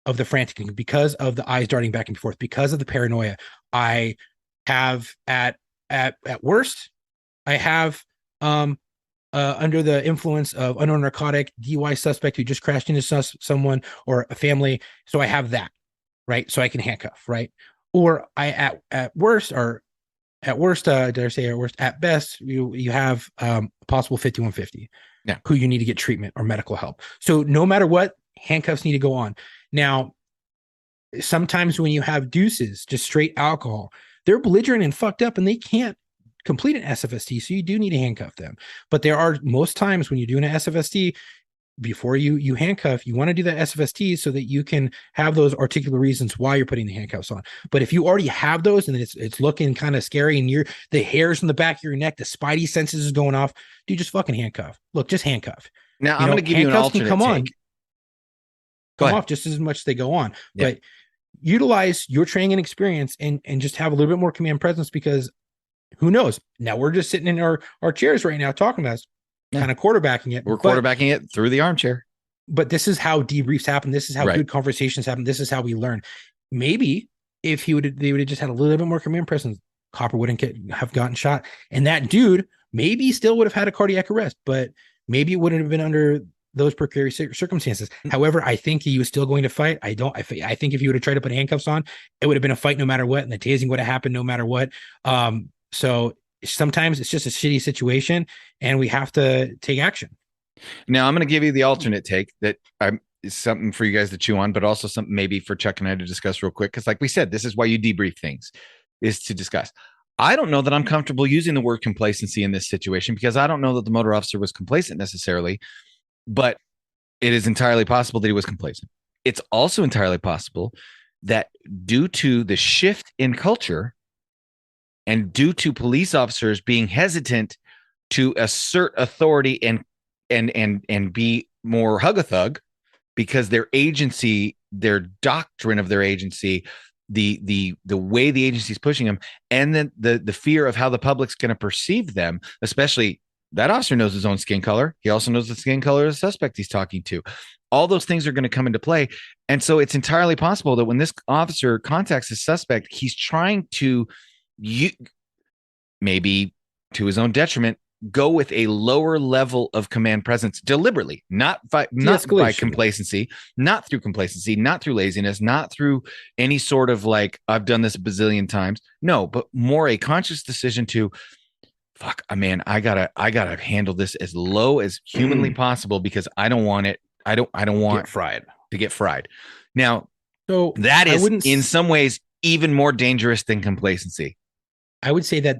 of the frantic, because of the eyes darting back and forth, because of the paranoia. I have at worst, I have under the influence of unknown narcotic DUI suspect who just crashed into someone or a family. So I have that, right? So I can handcuff, right? Or I at worst, at best, you have possible 5150, who you need to get treatment or medical help. So no matter what, handcuffs need to go on. Now, sometimes when you have deuces, just straight alcohol, they're belligerent and fucked up and they can't complete an SFST. So you do need to handcuff them. But there are most times when you're doing an SFST, before you handcuff, you want to do that SFST so that you can have those articulate reasons why you're putting the handcuffs on. But if you already have those and it's looking kind of scary and the hairs in the back of your neck, the spidey senses is going off, dude, just fucking handcuff. Look, just handcuff. Now I'm going to give you an alternate take. Come off just as much as they go on. Yeah. But utilize your training and experience and just have a little bit more command presence, because who knows? Now we're just sitting in our chairs right now talking about this, kind of quarterbacking it. We're quarterbacking it through the armchair. But this is how debriefs happen. This is how good conversations happen. This is how we learn. Maybe if they would have just had a little bit more command presence, Copper wouldn't have gotten shot. And that dude maybe still would have had a cardiac arrest, but maybe it wouldn't have been under those precarious circumstances. However, I think he was still going to fight. I think if he would have tried to put handcuffs on, it would have been a fight no matter what, and the tasing would have happened no matter what. So sometimes it's just a shitty situation, and we have to take action. Now, I'm going to give you the alternate take that is something for you guys to chew on, but also something maybe for Chuck and I to discuss real quick. Because like we said, this is why you debrief things, is to discuss. I don't know that I'm comfortable using the word complacency in this situation, because I don't know that the motor officer was complacent necessarily, but it is entirely possible that he was complacent. It's also entirely possible that due to the shift in culture and due to police officers being hesitant to assert authority and be more hug-a-thug, because their agency, their doctrine of their agency, the way the agency is pushing them, and then the fear of how the public's going to perceive them, especially that officer knows his own skin color. He also knows the skin color of the suspect he's talking to. All those things are going to come into play. And so it's entirely possible that when this officer contacts the suspect, he's trying to, maybe to his own detriment, go with a lower level of command presence deliberately, not by complacency, not through complacency, not through laziness, not through any sort of like, I've done this a bazillion times. No, but more a conscious decision to, fuck, man, I gotta handle this as low as humanly possible, because I don't want it. I don't want to get fried. Now, so that is in some ways even more dangerous than complacency. I would say that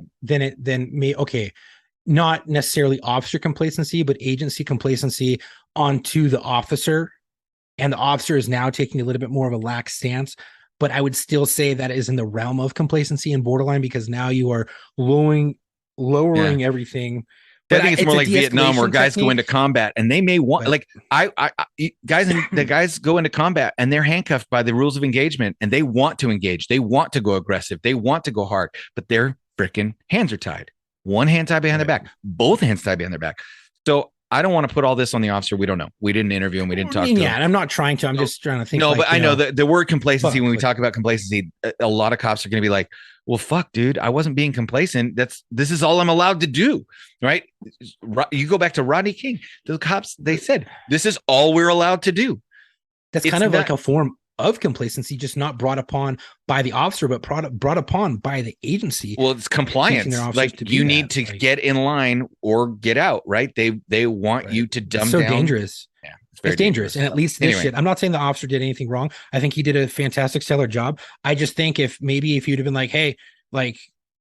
not necessarily officer complacency, but agency complacency onto the officer. And the officer is now taking a little bit more of a lax stance. But I would still say that is in the realm of complacency and borderline, because now you are lowering everything. But I think it's more like Vietnam, where guys go into combat and they may want, like the guys go into combat and they're handcuffed by the rules of engagement, and they want to engage. They want to go aggressive. They want to go hard, but their freaking hands are tied. One hand tied behind their back, both hands tied behind their back. So I don't want to put all this on the officer. We don't know. We didn't interview him. We didn't talk to him. Yeah, and I'm not trying to. I'm just trying to think. No, but I know that the word complacency, when we talk about complacency, a lot of cops are going to be like, well, fuck, dude, I wasn't being complacent. This is all I'm allowed to do, right? You go back to Rodney King. The cops, they said, this is all we're allowed to do. That's kind of like a form of complacency, just not brought upon by the officer, but brought upon by the agency. Well, it's compliance. Like you need to get in line or get out, right? They want you to dumb down. So dangerous. Yeah, it's dangerous. And at least this shit, I'm not saying the officer did anything wrong. I think he did a fantastic, stellar job. I just think if you'd have been like, hey, like,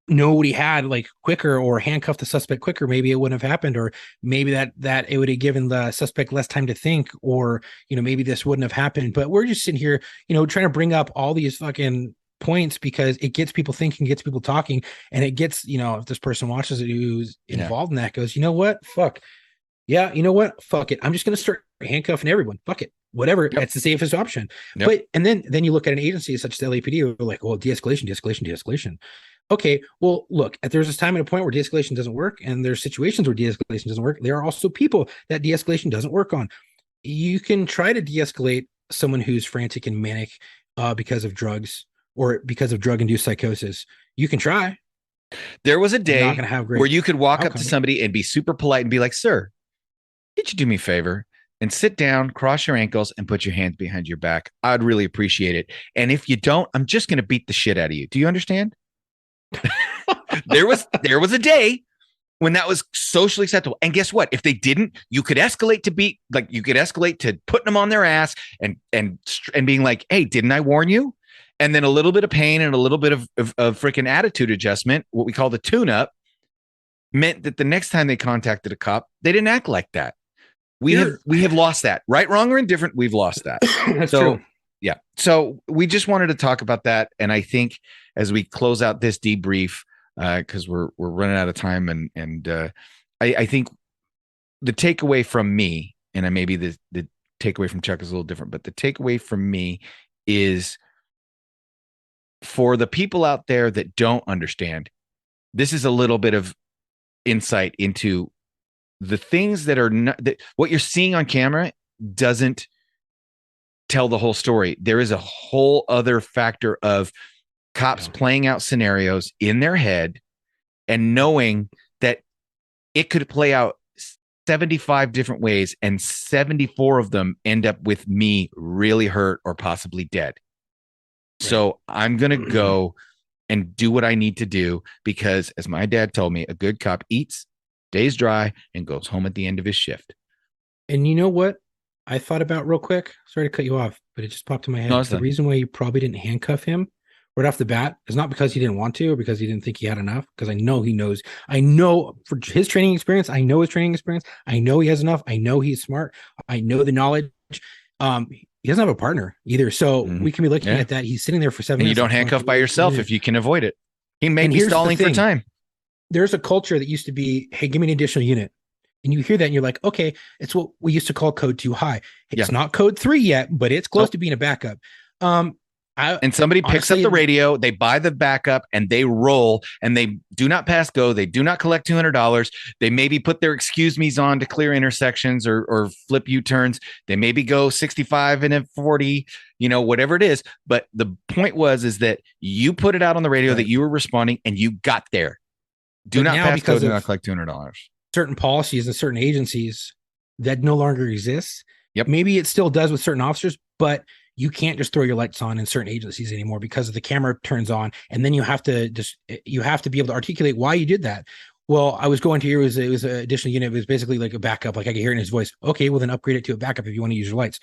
know what he had like quicker, or handcuff the suspect quicker, maybe it wouldn't have happened, or maybe that it would have given the suspect less time to think, or maybe this wouldn't have happened. But we're just sitting here trying to bring up all these fucking points because it gets people thinking, gets people talking, and it gets if this person watches it who's involved in that goes, you know what, fuck yeah, you know what, fuck it, I'm just gonna start handcuffing everyone, fuck it, whatever. Yep. That's the safest option. Yep. But and then you look at an agency such as the LAPD, we're like, well, de-escalation. Okay, well, look, there's this time and a point where de-escalation doesn't work, and there's situations where de-escalation doesn't work. There are also people that de-escalation doesn't work on. You can try to de-escalate someone who's frantic and manic because of drugs or because of drug-induced psychosis. You can try. There was a day where you could walk up to somebody and be super polite and be like, sir, could you do me a favor and sit down, cross your ankles, and put your hands behind your back? I'd really appreciate it. And if you don't, I'm just going to beat the shit out of you. Do you understand? There was a day when that was socially acceptable. And guess what? If they didn't, you could escalate to putting them on their ass and being like, hey, didn't I warn you? And then a little bit of pain and a little bit of freaking attitude adjustment, what we call the tune-up, meant that the next time they contacted a cop, they didn't act like that. we have lost that. Right, wrong, or indifferent, we've lost that. That's So true. yeah. So we just wanted to talk about that. And I think as we close out this debrief, because we're running out of time, and I think the takeaway from me, and maybe the takeaway from Chuck is a little different, but the takeaway from me is, for the people out there that don't understand, this is a little bit of insight into the things that are not, that what you're seeing on camera doesn't tell the whole story. There is a whole other factor of cops playing out scenarios in their head and knowing that it could play out 75 different ways, and 74 of them end up with me really hurt or possibly dead. Right. So I'm going to go and do what I need to do, because as my dad told me, a good cop eats, stays dry, and goes home at the end of his shift. And you know what I thought about real quick? Sorry to cut you off, but it just popped in my head. No, the reason why you probably didn't handcuff him right off the bat is not because he didn't want to or because he didn't think he had enough, because I know he knows. I know for his training experience, I know his training experience. I know he has enough. I know he's smart. I know the knowledge. He doesn't have a partner either. So we can be looking at that. He's sitting there for 7 and minutes. You don't handcuff by yourself if you can avoid it. He may be stalling for time. There's a culture that used to be, hey, give me an additional unit. And you hear that and you're like, okay, it's what we used to call code 2 high. It's not code 3 yet, but it's close to being a backup. And somebody picks up the radio, they buy the backup, and they roll, and they do not pass go. They do not collect $200. They maybe put their excuse me's on to clear intersections or flip U-turns. They maybe go 65 and a 40, whatever it is. But the point is that you put it out on the radio that you were responding, and you got there. Do not pass go, do not collect $200. Certain policies and certain agencies that no longer exist. Yep. Maybe it still does with certain officers, but you can't just throw your lights on in certain agencies anymore because the camera turns on, and then you have to be able to articulate why you did that. Well, I was going to hear it was an additional unit. It was basically like a backup. Like I could hear it in his voice. Okay, well then upgrade it to a backup if you want to use your lights.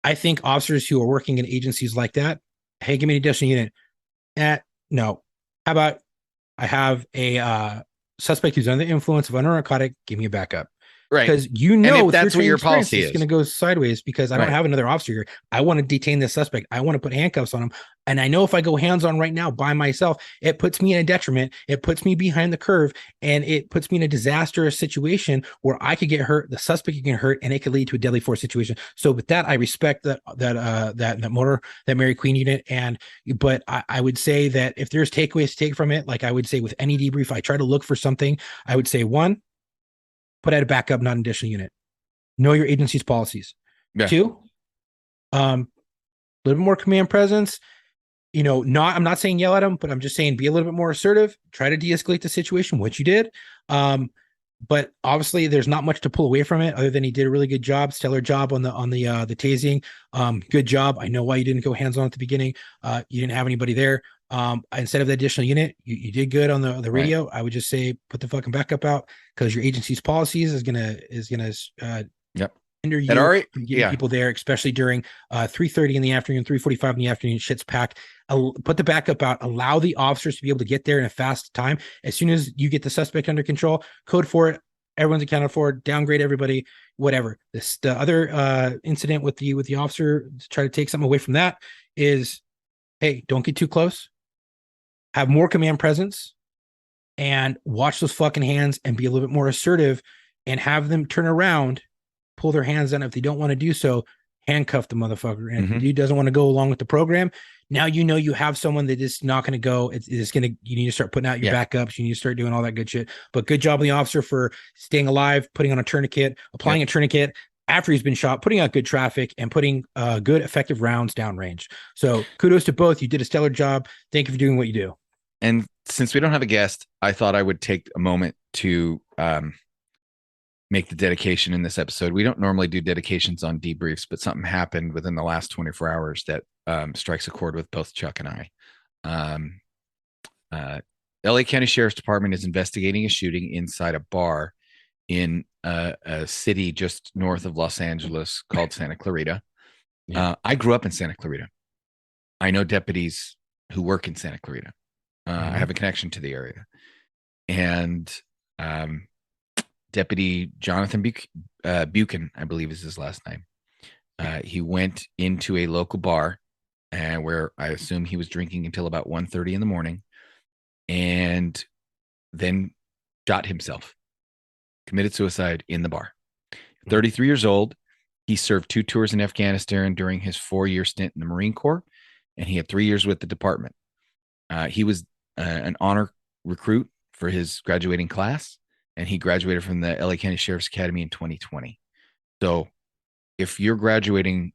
I think officers who are working in agencies like that, hey, give me an additional unit. No. How about I have a suspect who's under the influence of another narcotic, give me a backup. Right. Because if that's what your policy is, it's going to go sideways because I don't have another officer here. I want to detain this suspect. I want to put handcuffs on him. And I know if I go hands on right now by myself, it puts me in a detriment. It puts me behind the curve, and it puts me in a disastrous situation where I could get hurt, the suspect could get hurt, and it could lead to a deadly force situation. So with that, I respect that Mary Queen unit. But I would say that if there's takeaways to take from it, like I would say with any debrief, I try to look for something. I would say 1, put out a backup, not an additional unit. Know your agency's policies. Yeah. 2, a little bit more command presence. I'm not saying yell at them, but I'm just saying be a little bit more assertive. Try to de-escalate the situation, which you did. But obviously, there's not much to pull away from it, other than he did a really good job, stellar job on the tasing. Good job. I know why you didn't go hands on at the beginning. You didn't have anybody there. Instead of the additional unit, you did good on the radio. Right. I would just say put the fucking backup out, because your agency's policies is gonna hinder you from getting people there, especially during 3:30 in the afternoon, 3:45 in the afternoon. Shit's packed. Put the backup out. Allow the officers to be able to get there in a fast time. As soon as you get the suspect under control, code for it. Everyone's accounted for. Downgrade everybody. Whatever. The other incident with the officer, to try to take something away from that, is, hey, don't get too close. Have more command presence, and watch those fucking hands, and be a little bit more assertive, and have them turn around, pull their hands down. If they don't want to do so, handcuff the motherfucker. And if the dude doesn't want to go along with the program, now you have someone that is not going to go. You need to start putting out your backups. You need to start doing all that good shit. But good job on the officer for staying alive, putting on a tourniquet, applying a tourniquet after he's been shot, putting out good traffic, and putting good effective rounds downrange. So kudos to both. You did a stellar job. Thank you for doing what you do. And since we don't have a guest, I thought I would take a moment to make the dedication in this episode. We don't normally do dedications on debriefs, but something happened within the last 24 hours that strikes a chord with both Chuck and I. LA County Sheriff's Department is investigating a shooting inside a bar in a city just north of Los Angeles called Santa Clarita. I grew up in Santa Clarita. I know deputies who work in Santa Clarita. I have a connection to the area. And Deputy Jonathan Buchan, I believe is his last name. He went into a local bar where I assume he was drinking until about 1:30 in the morning, and then shot himself, committed suicide in the bar. 33 years old. He served 2 tours in Afghanistan during his 4-year stint in the Marine Corps, and he had 3 years with the department. He was an honor recruit for his graduating class, and he graduated from the LA County Sheriff's Academy in 2020. So if you're graduating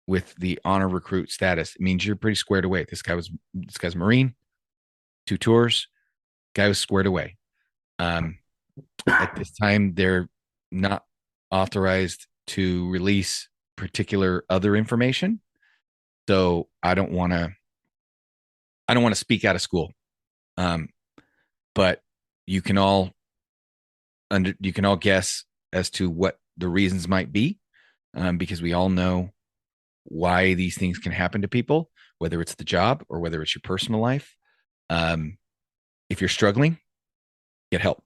with the honor recruit status, it means you're pretty squared away. This guy's a Marine, 2 tours, guy was squared away. At this time, they're not authorized to release particular other information. So I don't want to speak out of school. But you can all guess as to what the reasons might be, because we all know why these things can happen to people, whether it's the job or whether it's your personal life. If you're struggling, get help.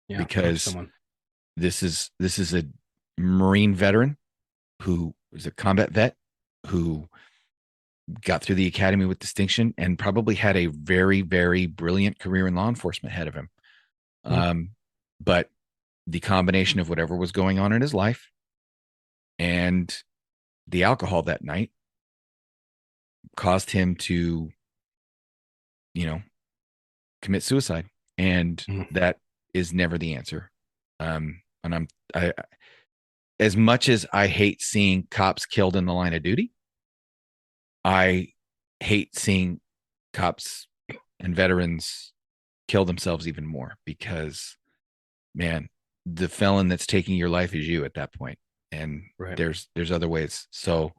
Yeah, because this is a Marine veteran who is a combat vet who got through the academy with distinction and probably had a very, very brilliant career in law enforcement ahead of him. But the combination of whatever was going on in his life and the alcohol that night caused him to, commit suicide. And that is never the answer. And I as much as I hate seeing cops killed in the line of duty, I hate seeing cops and veterans kill themselves even more, because, man, the felon that's taking your life is you at that point. And there's other ways. So,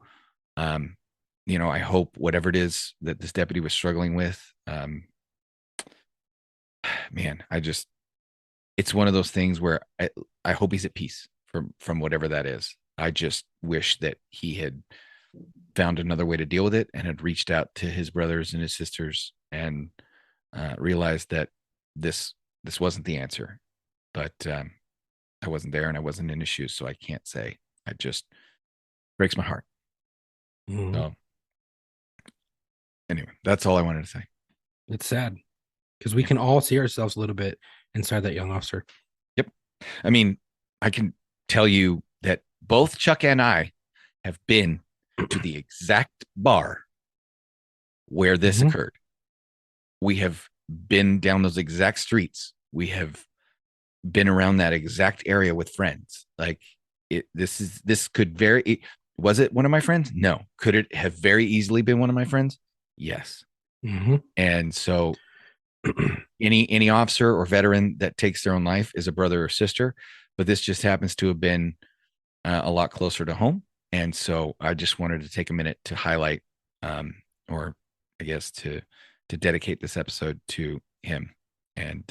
I hope whatever it is that this deputy was struggling with, it's one of those things where I hope he's at peace from whatever that is. I just wish that he had found another way to deal with it and had reached out to his brothers and his sisters and realized that this wasn't the answer. But I wasn't there and I wasn't in his shoes, so I can't say. It just breaks my heart. So anyway, that's all I wanted to say. It's sad because we can all see ourselves a little bit inside that young officer. Yep. I mean, I can tell you that both Chuck and I have been to the exact bar where this occurred. We have been down those exact streets. We have been around that exact area with friends. Like this could was it one of my friends? No. Could it have very easily been one of my friends? Yes. And so any officer or veteran that takes their own life is a brother or sister, but this just happens to have been a lot closer to home. And so I just wanted to take a minute to highlight, or I guess to dedicate this episode to him, and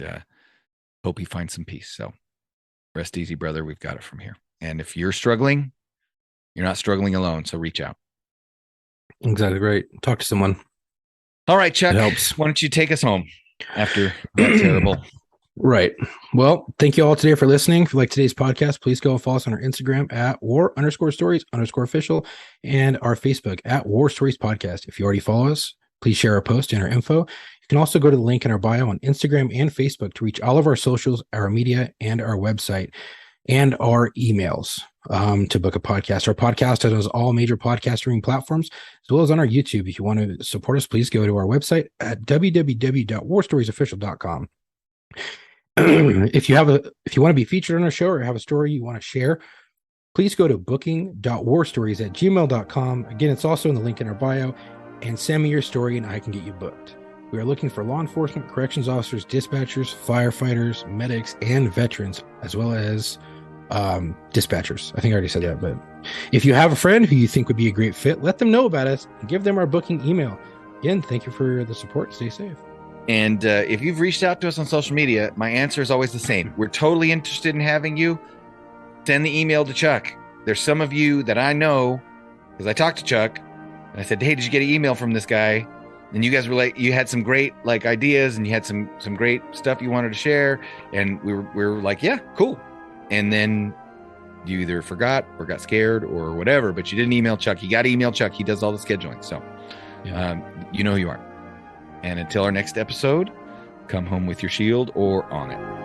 hope he finds some peace. So rest easy, brother. We've got it from here. And if you're struggling, you're not struggling alone. So reach out. Exactly right. Talk to someone. All right, Chuck. It helps. Why don't you take us home after that terrible? Right. Well, thank you all today for listening. If you like today's podcast, please go follow us on our Instagram at war_stories_official and our Facebook at War Stories Podcast. If you already follow us, please share our post and our info. You can also go to the link in our bio on Instagram and Facebook to reach all of our socials, our media, and our website, and our emails to book a podcast. Our podcast is on all major podcast streaming platforms, as well as on our YouTube. If you want to support us, please go to our website at www.warstoriesofficial.com. If you want to be featured on our show or have a story you want to share, please go to booking.warstories@gmail.com. Again, it's also in the link in our bio, and send me your story and I can get you booked. We are looking for law enforcement, corrections officers, dispatchers, firefighters, medics, and veterans, as well as dispatchers. I think I already said that, but if you have a friend who you think would be a great fit, let them know about us and give them our booking email. Again, thank you for the support. Stay safe. And if you've reached out to us on social media, my answer is always the same. We're totally interested in having you. Send the email to Chuck. There's some of you that I know, because I talked to Chuck, and I said, hey, did you get an email from this guy? And you guys were like, you had some great like ideas, and you had some great stuff you wanted to share, and we were like, yeah, cool. And then you either forgot or got scared or whatever, but you didn't email Chuck. You got to email Chuck. He does all the scheduling. So, you know who you are. And until our next episode, come home with your shield or on it.